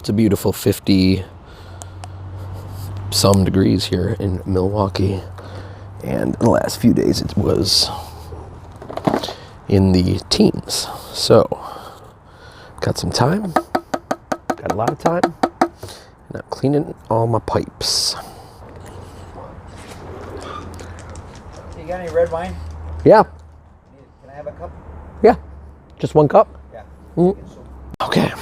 It's a beautiful 50 some degrees here in Milwaukee, and the last few days it was in the teens. So got some time, got a lot of time, and I'm cleaning all my pipes. You got any red wine? Yeah. Can I have a cup? Yeah. Just one cup? Yeah. Okay.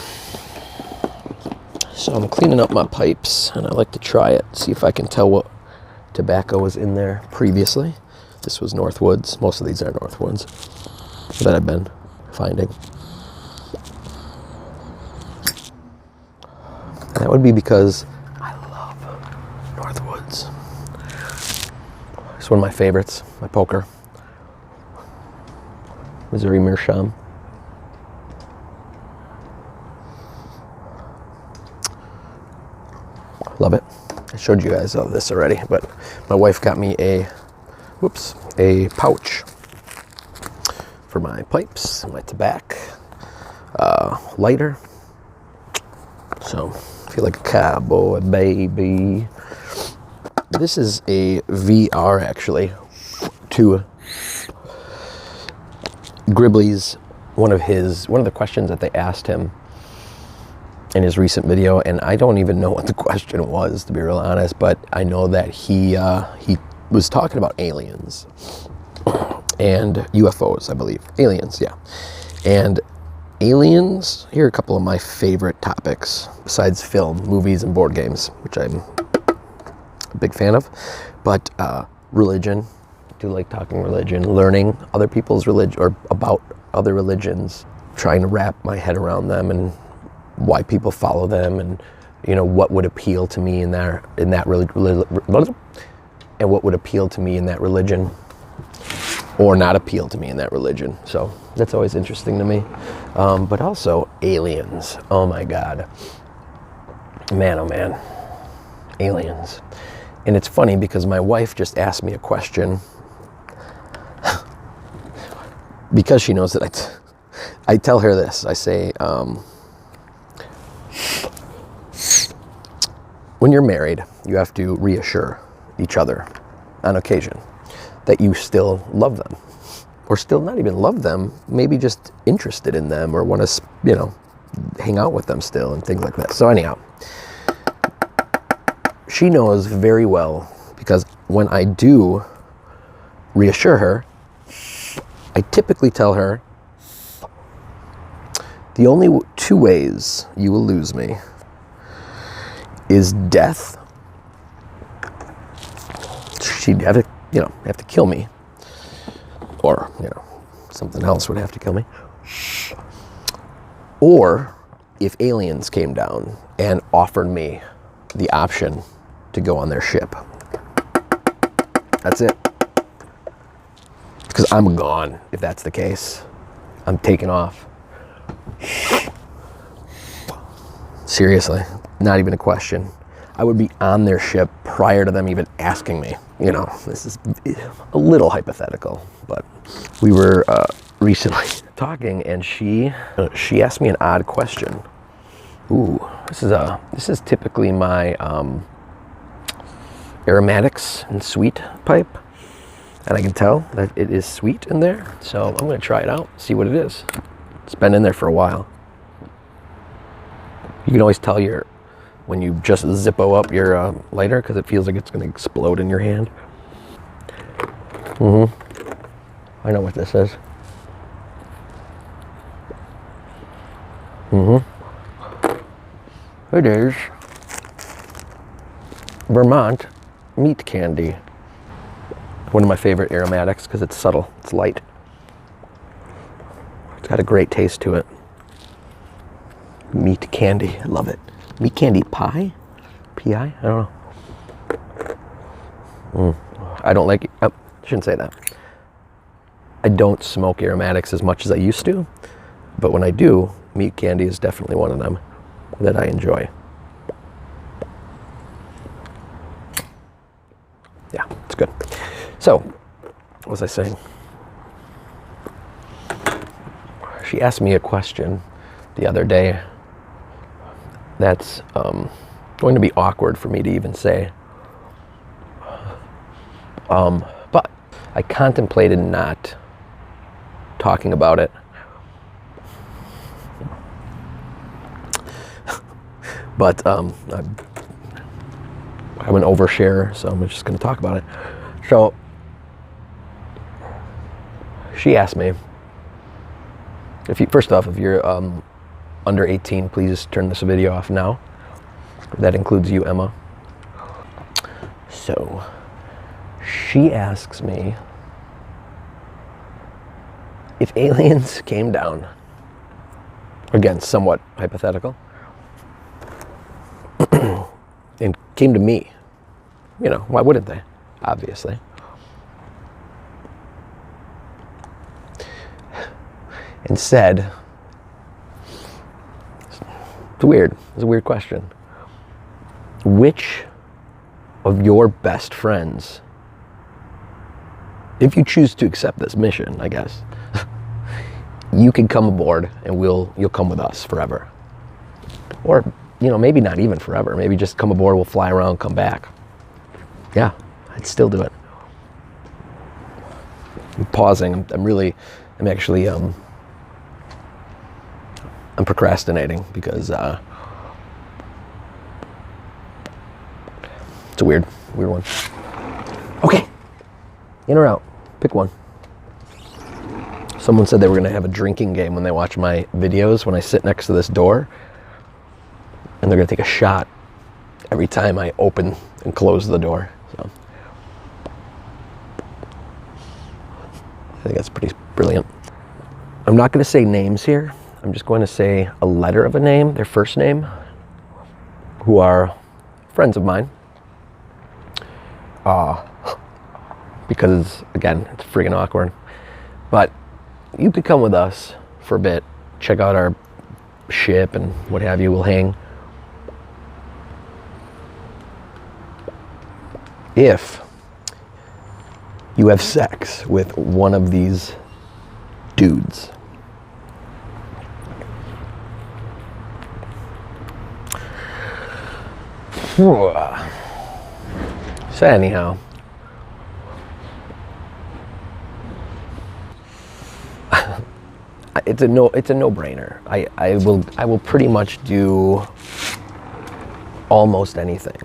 So I'm cleaning up my pipes, and I like to try it, see if I can tell what tobacco was in there previously. This was Northwoods. Most of these are Northwoods that I've been finding. And that would be because I love Northwoods. It's one of my favorites, my poker. Missouri Meerschaum. Love it. I showed you guys all this already, but my wife got me a pouch for my pipes, my tobacco, lighter. So I feel like a cowboy, baby. This is a VR actually to GRIBLEY's, one of the questions that they asked him in his recent video, and I don't even know what the question was, to be real honest, but I know that he was talking about aliens and UFOs, I believe. Aliens, yeah. And aliens, here are a couple of my favorite topics, besides film, movies, and board games, which I'm a big fan of, but religion. I do like talking religion, learning other people's religion, or about other religions, trying to wrap my head around them and why people follow them, and what would appeal to me in that religion, and what would appeal to me in that religion, or not appeal to me in that religion. So that's always interesting to me. But also aliens. Oh my God, man, oh man, aliens. And it's funny because my wife just asked me a question because she knows that I tell her this. I say, when you're married, you have to reassure each other on occasion that you still love them, or still not even love them, maybe just interested in them, or want to, hang out with them still, and things like that. So anyhow, she knows very well, because when I do reassure her, I typically tell her, the only two ways you will lose me is death. She'd have to kill me, or something else would have to kill me, or if aliens came down and offered me the option to go on their ship. That's it. Because I'm gone if that's the case. I'm taking off. Seriously, not even a question. I would be on their ship prior to them even asking me. This is a little hypothetical, but we were recently talking, and she asked me an odd question. Ooh, this is typically my aromatics and sweet pipe, and I can tell that it is sweet in there. So I'm going to try it out, see what it is. It's been in there for a while. You can always tell when you just Zippo up your lighter, because it feels like it's going to explode in your hand. I know what this is. It is Vermont meat candy. One of my favorite aromatics because it's subtle, it's light. It's got a great taste to it. Meat candy, I love it. Meat candy pie? P-I? I don't know. I don't like it. Oh, I shouldn't say that. I don't smoke aromatics as much as I used to, but when I do, meat candy is definitely one of them that I enjoy. Yeah, it's good. So, what was I saying? She asked me a question the other day. that's going to be awkward for me to even say. But I contemplated not talking about it. But I'm an oversharer, so I'm just going to talk about it. So she asked me, first off, if you're under 18, please turn this video off now. That includes you, Emma. So she asks me if aliens came down, again, somewhat hypothetical, and came to me. You know, why wouldn't they? Obviously. And said, it's weird. It's a weird question. Which of your best friends, if you choose to accept this mission, I guess, you can come aboard and you'll come with us forever. Or, you know, maybe not even forever. Maybe just come aboard, we'll fly around, come back. Yeah, I'd still do it. I'm pausing. I'm procrastinating because it's a weird one. Okay, in or out, pick one. Someone said they were going to have a drinking game when they watch my videos when I sit next to this door, and they're going to take a shot every time I open and close the door. So I think that's pretty brilliant. I'm not going to say names here. I'm just going to say a letter of a name, their first name, who are friends of mine. Because, again, it's friggin' awkward. But you could come with us for a bit, check out our ship and what have you. We'll hang. If you have sex with one of these dudes, so anyhow, it's a no-brainer. I will pretty much do almost anything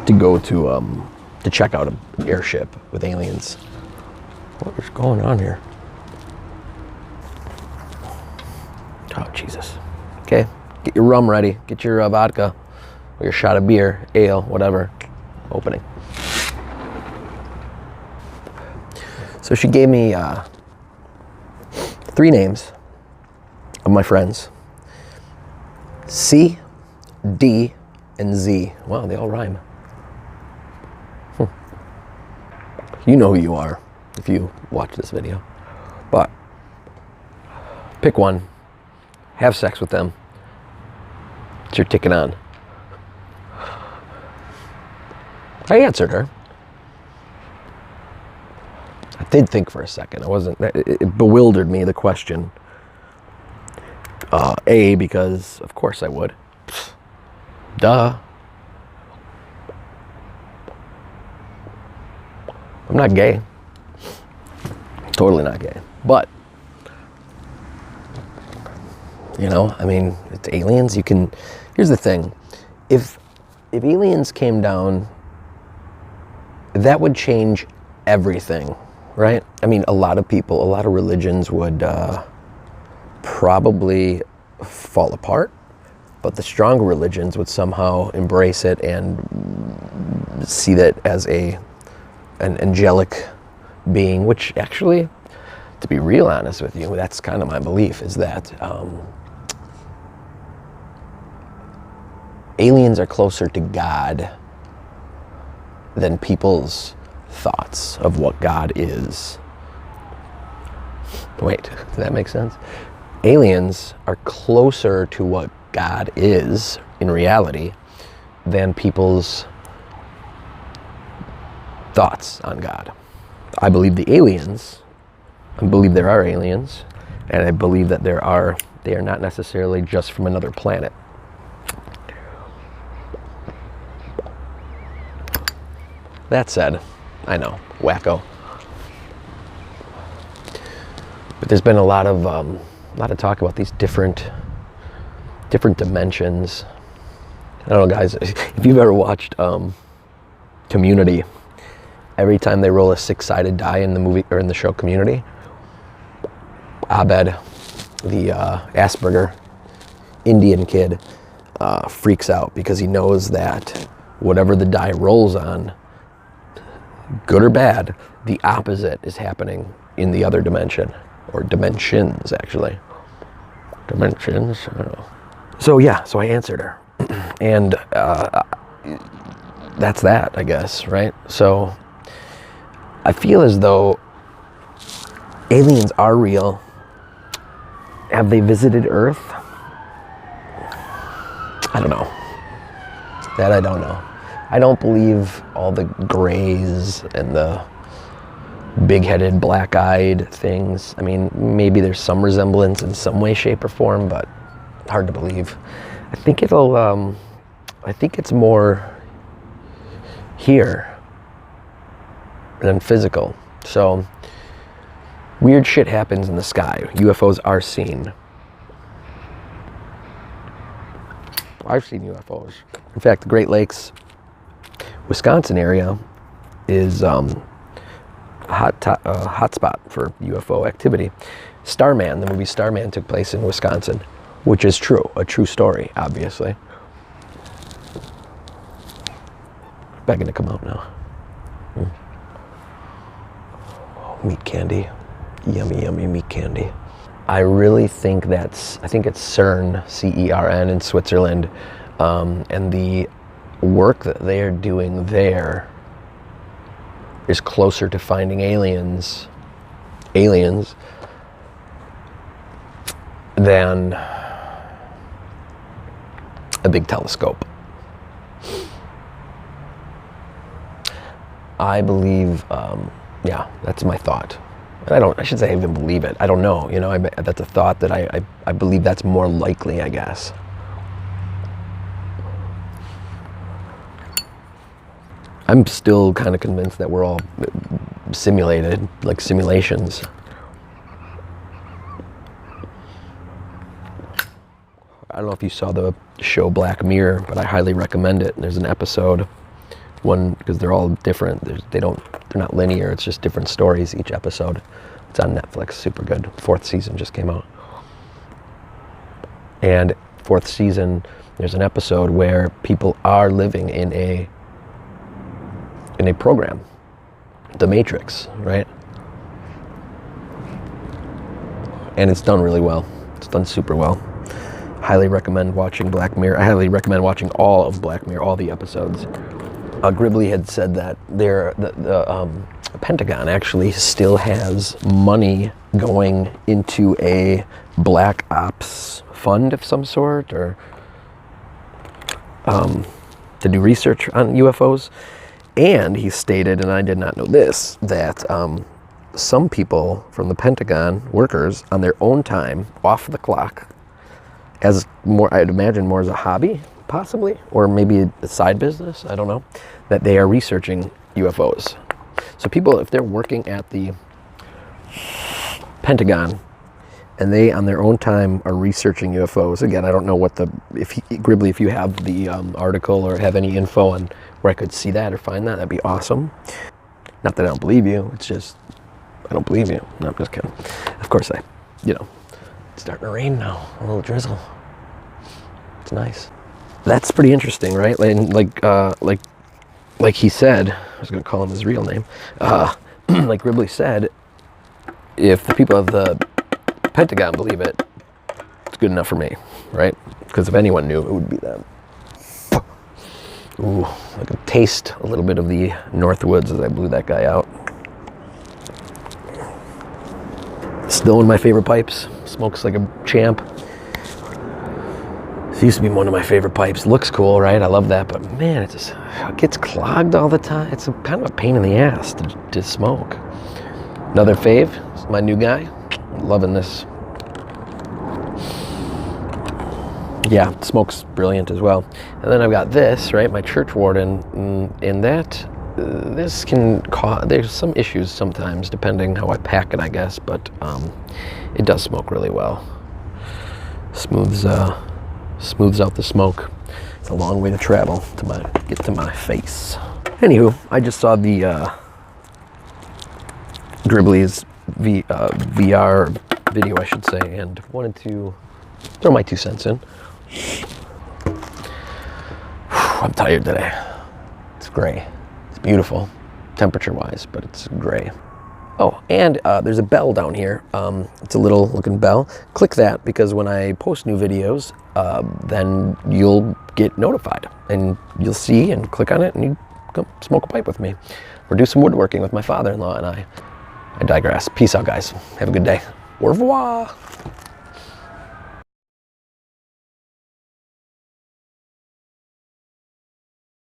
to go to check out an airship with aliens. What is going on here? Oh, Jesus. Okay, get your rum ready. Get your vodka or your shot of beer, ale, whatever. Opening. So she gave me 3 names of my friends. C, D, and Z. Wow, they all rhyme. You know who you are if you watch this video. But pick one, have sex with them. It's your ticket on. I answered her. I did think for a second. It bewildered me, the question. A, because of course I would. Duh. I'm not gay. Totally not gay. But, you know, I mean, it's aliens. Here's the thing. If aliens came down, that would change everything, right? I mean, a lot of religions would probably fall apart, but the stronger religions would somehow embrace it and see that as an angelic being, which actually, to be real honest with you, that's kind of my belief, is that aliens are closer to God than people's thoughts of what God is. Wait, does that make sense? Aliens are closer to what God is in reality than people's thoughts on God. I believe there are aliens, and I believe that they are not necessarily just from another planet. that said, I know, wacko. But there's been a lot of talk about these different dimensions. I don't know, guys, if you've ever watched Community, every time they roll a 6-sided die in the movie or in the show Community, Abed, the Asperger Indian kid, freaks out because he knows that whatever the die rolls on, good or bad, the opposite is happening in the other dimension. Or dimensions, actually. Dimensions, I don't know. So yeah, so I answered her. And that's that, I guess, right? So I feel as though aliens are real. Have they visited Earth? I don't know. That I don't know. I don't believe all the grays and the big-headed, black-eyed things. I mean, maybe there's some resemblance in some way, shape, or form, but hard to believe. I think it's more here than physical. So, weird shit happens in the sky. UFOs are seen. I've seen UFOs. In fact, the Great Lakes, Wisconsin area is hot spot for UFO activity. Starman, the movie Starman, took place in Wisconsin, which is true, a true story, obviously. Begging to come out now. Oh, meat candy, yummy, yummy meat candy. I really think it's CERN, C-E-R-N, in Switzerland, and the work that they are doing there is closer to finding aliens than a big telescope. I believe, yeah, that's my thought. And I should say I even believe it. I don't know, that's a thought that I believe that's more likely, I guess. I'm still kind of convinced that we're all simulated, like simulations. I don't know if you saw the show Black Mirror, but I highly recommend it. There's an episode, because they're all different. They're not linear. It's just different stories each episode. It's on Netflix. Super good. 4th season just came out. And 4th season, there's an episode where people are living in a program, The Matrix, right? And it's done really well. It's done super well. Highly recommend watching Black Mirror. I highly recommend watching all of Black Mirror, all the episodes. GRIBLEY had said that the Pentagon actually still has money going into a black ops fund of some sort, or to do research on UFOs. And he stated, and I did not know this, that some people from the Pentagon, workers, on their own time, off the clock, as more, I'd imagine more as a hobby, possibly, or maybe a side business, I don't know, that they are researching UFOs. So people, if they're working at the Pentagon, and they, on their own time, are researching UFOs. Again, I don't know what GRIBLEY, if you have the article or have any info on where I could see that or find that, that'd be awesome. Not that I don't believe you, it's just, I don't believe you. No, I'm just kidding. Of course it's starting to rain now, a little drizzle. It's nice. That's pretty interesting, right? Like he said, I was gonna call him his real name, like GRIBLEY said, if the people of the Pentagon believe it, it's good enough for me, right? Because if anyone knew, it would be them. Ooh, I could taste a little bit of the North Woods as I blew that guy out. Still one of my favorite pipes. Smokes like a champ. This used to be one of my favorite pipes. Looks cool, right? I love that, but man, it gets clogged all the time. It's kind of a pain in the ass to smoke. Another fave, it's my new guy. Loving this. Yeah, it smokes brilliant as well. And then I've got this, right? My church warden, and that this can cause, there's some issues sometimes depending how I pack it, I guess, but it does smoke really well. Smooths out the smoke. It's a long way to travel to get to my face. Anywho, I just saw the GRIBLEY's VR video, I should say, and wanted to throw my 2 cents in. I'm tired today. It's gray. It's beautiful, temperature-wise, but it's gray. Oh, and there's a bell down here. It's a little looking bell. Click that because when I post new videos, then you'll get notified and you'll see and click on it and you come smoke a pipe with me or do some woodworking with my father-in-law and I digress. Peace out, guys. Have a good day. Au revoir.